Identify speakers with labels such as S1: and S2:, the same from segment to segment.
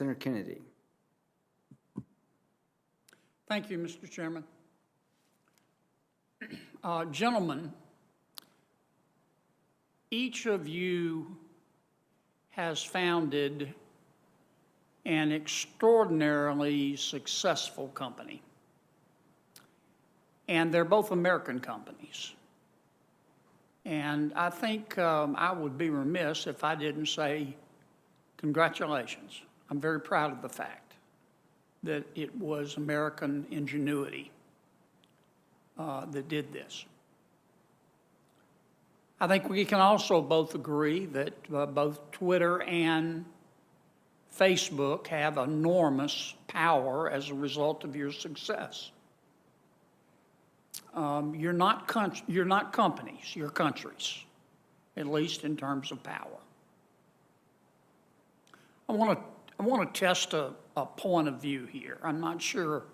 S1: Senator Kennedy.
S2: Thank you, Mr. Chairman. Gentlemen, each of you has founded an extraordinarily successful company, and they're both American companies. And I think I would be remiss if I didn't say congratulations. I'm very proud of the fact that it was American ingenuity that did this. I think we can also both agree that both Twitter and Facebook have enormous power as a result of your success. You're not companies, you're countries, at least in terms of power. I want to test a point of view here. I'm not sure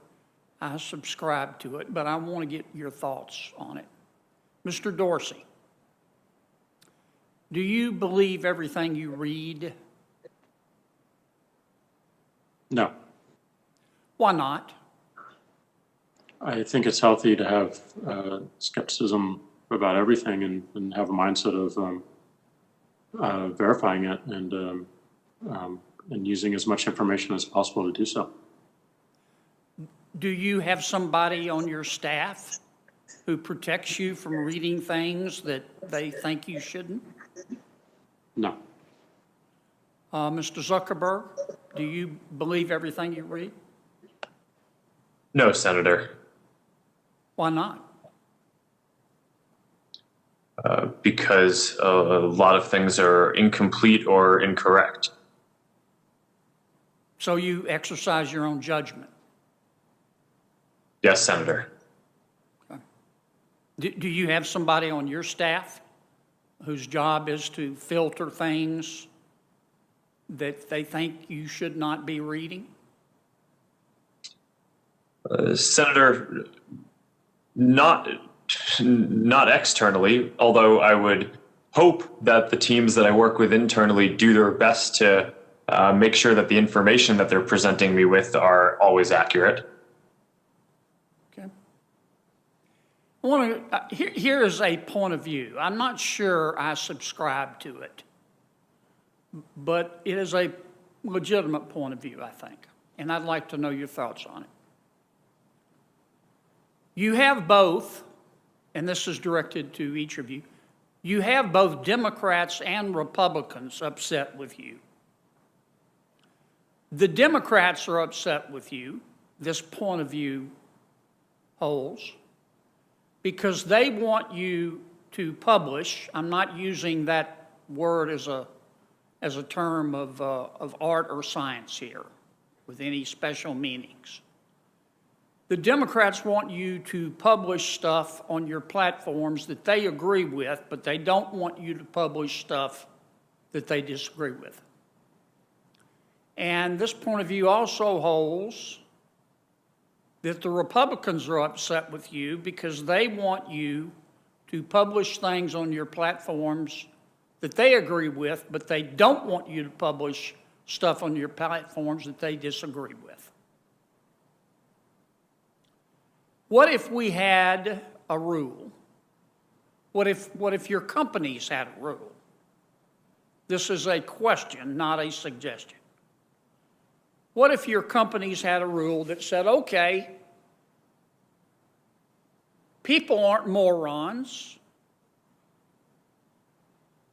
S2: I subscribe to it, but I want to get your thoughts on it. Mr. Dorsey, do you believe everything you read?
S3: No.
S2: Why not?
S3: I think it's healthy to have skepticism about everything and have a mindset of verifying it and using as much information as possible to do so.
S2: Do you have somebody on your staff who protects you from reading things that they think you shouldn't?
S3: No.
S2: Mr. Zuckerberg, do you believe everything you read?
S4: No, Senator.
S2: Why not?
S4: Because a lot of things are incomplete or incorrect.
S2: So you exercise your own judgment?
S4: Yes, Senator.
S2: Okay. Do you have somebody on your staff whose job is to filter things that they think you should not be reading?
S4: Senator, not externally, although I would hope that the teams that I work with internally do their best to make sure that the information that they're presenting me with are always accurate.
S2: Okay. I want to, here is a point of view. I'm not sure I subscribe to it, but it is a legitimate point of view, I think, and I'd like to know your thoughts on it. You have both, and this is directed to each of you, you have both Democrats and Republicans upset with you. The Democrats are upset with you, this point of view holds, because they want you to publish. I'm not using that word as a term of art or science here with any special meanings. The Democrats want you to publish stuff on your platforms that they agree with, but they don't want you to publish stuff that they disagree with. And this point of view also holds that the Republicans are upset with you because they want you to publish things on your platforms that they agree with, but they don't want you to publish stuff on your platforms that they disagree with. What if we had a rule? What if your companies had a rule? This is a question, not a suggestion. What if your companies had a rule that said, okay, people aren't morons.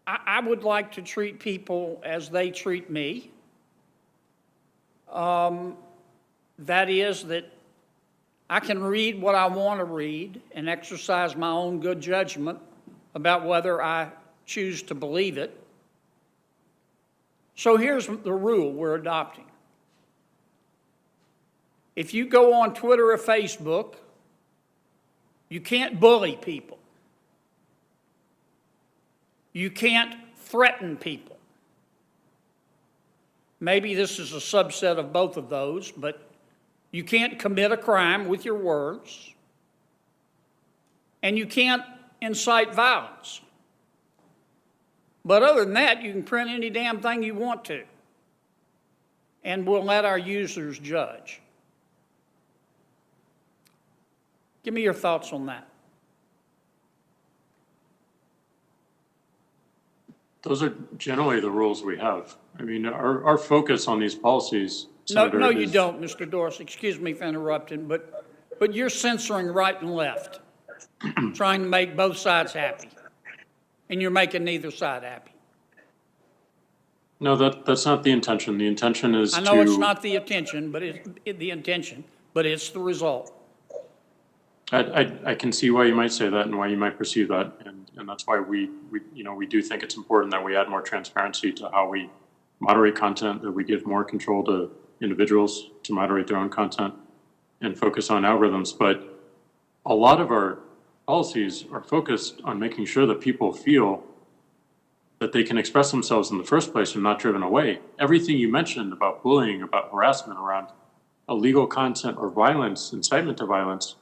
S2: I would like to treat people as they treat me. That is that I can read what I want to read and exercise my own good judgment about whether I choose to believe it. So here's the rule we're adopting. If you go on Twitter or Facebook, you can't bully people. You can't threaten people. Maybe this is a subset of both of those, but you can't commit a crime with your words, and you can't incite violence. But other than that, you can print any damn thing you want to. and we'll let our users judge. Give me your thoughts on that.
S3: Those are generally the rules we have. I mean, our focus on these policies,
S2: No,
S3: Senator,
S2: no, you
S3: is-
S2: don't, Mr. Dorsey. Excuse me for interrupting, but you're censoring right and left, trying to make both sides happy, and you're making neither side happy.
S3: No, that's not the intention. The intention is to.
S2: I know it's not the intention, but it's the result.
S3: I can see why you might say that and why you might perceive that, and that's why we do think it's important that we add more transparency to how we moderate content, that we give more control to individuals to moderate their own content and focus on algorithms. But a lot of our policies are focused on making sure that people feel that they can express themselves in the first place and not driven away. Everything you mentioned about bullying, about harassment around illegal content or violence, incitement to violence,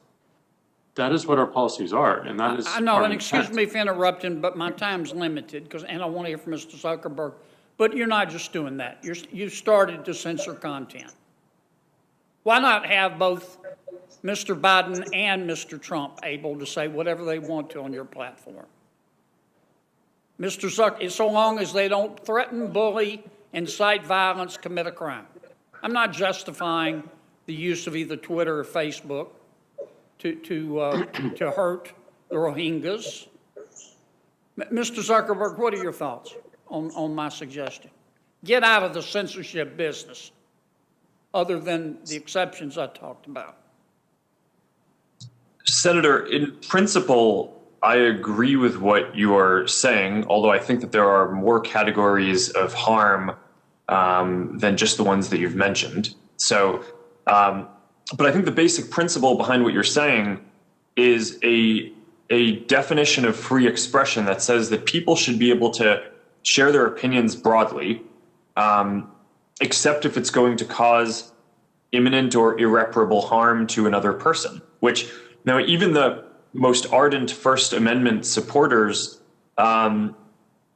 S3: that is what our policies are, and that is
S2: I know,
S3: our
S2: and excuse
S3: intent.
S2: me for interrupting, but my time's limited, and I want to hear from Mr. Zuckerberg. But you're not just doing that. You started to censor content. Why not have both Mr. Biden and Mr. Trump able to say whatever they want to on your platform? Mr. Zucker, so long as they don't threaten, bully, incite violence, commit a crime. I'm not justifying the use of either Twitter or Facebook to hurt the Rohingyas. Mr. Zuckerberg, what are your thoughts on my suggestion? Get out of the censorship business, other than the exceptions I talked about.
S4: Senator, in principle, I agree with what you are saying, although I think that there are more categories of harm than just the ones that you've mentioned. So, but I think the basic principle behind what you're saying is a definition of free expression that says that people should be able to share their opinions broadly, except if it's going to cause imminent or irreparable harm to another person, which now even the most ardent First Amendment supporters,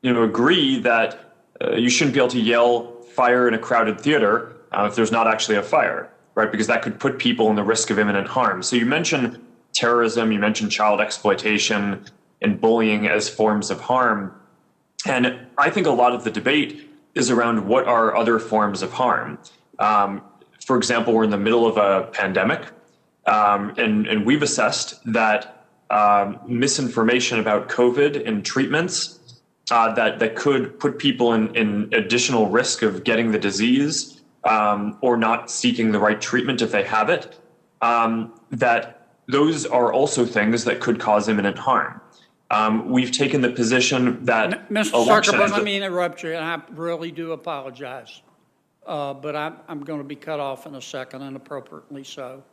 S4: agree that you shouldn't be able to yell fire in a crowded theater if there's not actually a fire, right? Because that could put people in the risk of imminent harm. So you mentioned terrorism, you mentioned child exploitation and bullying as forms of harm. And I think a lot of the debate is around what are other forms of harm. For example, we're in the middle of a pandemic, and we've assessed that misinformation about COVID and treatments that could put people in additional risk of getting the disease or not seeking the right treatment if they have it, that those are also things that could cause imminent harm. We've taken the position that
S2: Mr. Zuckerberg, let me interrupt you, and I really do apologize. But I'm going to be cut off in a second, and appropriately so.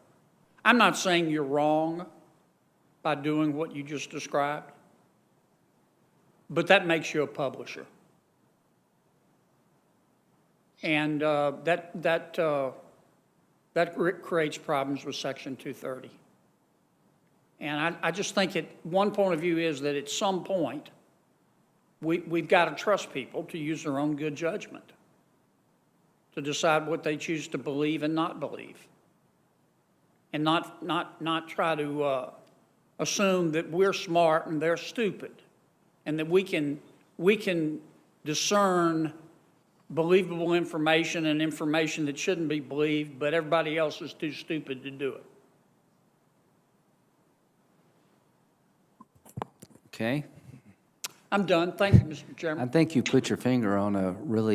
S2: I'm not saying you're wrong by doing what you just described, but that makes you a publisher. And that creates problems with Section 230. And I just think one point of view is that at some point, we've got to trust people to use their own good judgment, to decide what they choose to believe and not believe, and not try to assume that we're smart and they're stupid, and that we can discern believable information and information that shouldn't be believed, but everybody else is too stupid to do it.
S1: Okay.
S2: I'm done. Thank you, Mr. Chairman.
S1: I think you put your finger on a really